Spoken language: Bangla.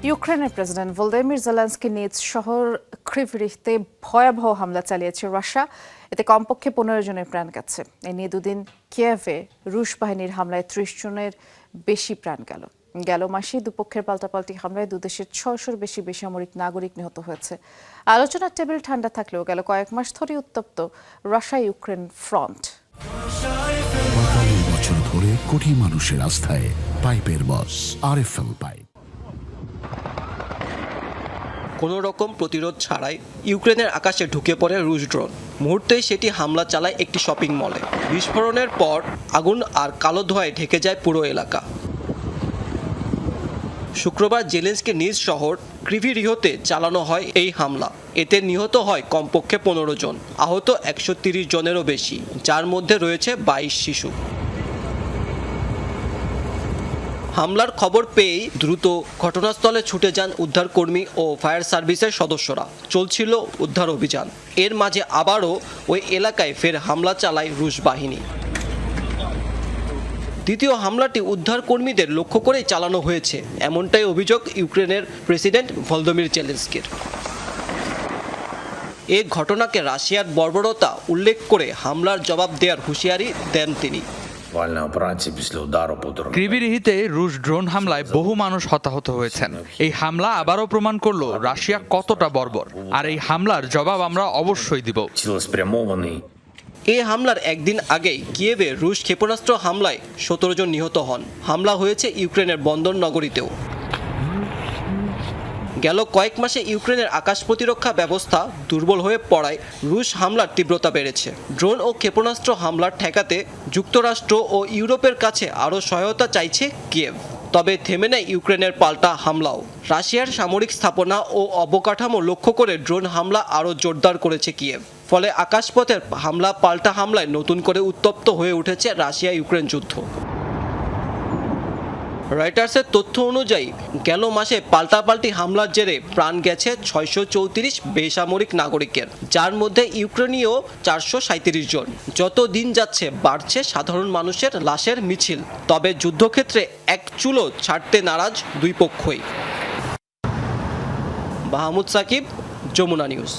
ইউক্রেনের প্রেসিডেন্ট ভলোদিমির জেলেনস্কি নিজ শহর ক্রিভরিতে ভয়াবহ হামলা চালিয়েছে রাশিয়া। এতে কমপক্ষে 15 জনের প্রাণ গেছে। এ নিয়ে দুদিন কিয়েভে রুশ বাহিনীর হামলায় 30 জনের বেশি প্রাণ গেল মাসে দুপক্ষের পাল্টাপাল্টি হামলায় দুদেশের 600-র বেশি বেসামরিক নাগরিক নিহত হয়েছে। আলোচনার টেবিল ঠান্ডা থাকলেও গেল কয়েক মাস ধরে উত্তপ্ত রাশিয়া ইউক্রেন ফ্রন্ট। 45 বছর ধরে কোটি মানুষের আস্থায় পাইপের বস আরএফএল পাইপ। কোনো রকম প্রতিরোধ ছাড়াই ইউক্রেনের আকাশে ঢুকে পড়ে রুশ ড্রোন। মুহূর্তেই সেটি হামলা চালায় একটি শপিং মলে। বিস্ফোরণের পর আগুন আর কালো ধোঁয়ায় ঢেকে যায় পুরো এলাকা। শুক্রবার জেলেনস্কির নিজ শহর ক্রিভিরিহতে চালানো হয় এই হামলা। এতে নিহত হয় কমপক্ষে 15 জন, আহত 130 জনেরও বেশি, যার মধ্যে রয়েছে 22 শিশু। হামলার খবর পেয়েই দ্রুত ঘটনাস্থলে ছুটে যান উদ্ধারকর্মী ও ফায়ার সার্ভিসের সদস্যরা। চলছিল উদ্ধার অভিযান। এর মাঝে আবারও ওই এলাকায় ফের হামলা চালায় রুশ বাহিনী। দ্বিতীয় হামলাটি উদ্ধারকর্মীদের লক্ষ্য করেই চালানো হয়েছে, এমনটাই অভিযোগ ইউক্রেনের প্রেসিডেন্ট ভলোদিমির জেলেনস্কির। এ ঘটনাকে রাশিয়ার বর্বরতা উল্লেখ করে হামলার জবাব দেওয়ার হুঁশিয়ারি দেন তিনি। ক্রিভিরিহিতে রুশ ড্রোন হামলায় বহু মানুষ হতাহত হয়েছেন। এই হামলা আবারও প্রমাণ করলো রাশিয়া কতটা বর্বর, আর এই হামলার জবাব আমরা অবশ্যই দিব। এই হামলার একদিন আগেই কিয়েভে রুশ ক্ষেপণাস্ত্র হামলায় 17 জন নিহত হন। হামলা হয়েছে ইউক্রেনের বন্দর নগরীতেও। গেল কয়েক মাসে ইউক্রেনের আকাশ প্রতিরক্ষা ব্যবস্থা দুর্বল হয়ে পড়ায় রুশ হামলার তীব্রতা বেড়েছে। ড্রোন ও ক্ষেপণাস্ত্র হামলা ঠেকাতে যুক্তরাষ্ট্র ও ইউরোপের কাছে আরও সহায়তা চাইছে কিয়েভ। তবে থেমে নেই ইউক্রেনের পাল্টা হামলাও। রাশিয়ার সামরিক স্থাপনা ও অবকাঠামো লক্ষ্য করে ড্রোন হামলা আরও জোরদার করেছে কিয়েভ। ফলে আকাশপথের হামলা পাল্টা হামলায় নতুন করে উত্তপ্ত হয়ে উঠেছে রাশিয়া ইউক্রেন যুদ্ধ। রয়টার্সের তথ্য অনুযায়ী গেল মাসে পাল্টাপাল্টি হামলার জেরে প্রাণ গেছে 634 বেসামরিক নাগরিকের, যার মধ্যে ইউক্রেনীয় 437 জন। যত দিন যাচ্ছে বাড়ছে সাধারণ মানুষের লাশের মিছিল। তবে যুদ্ধক্ষেত্রে এক চুলও ছাড়তে নারাজ দুই পক্ষই। মাহমুদ সাকিব, যমুনা নিউজ।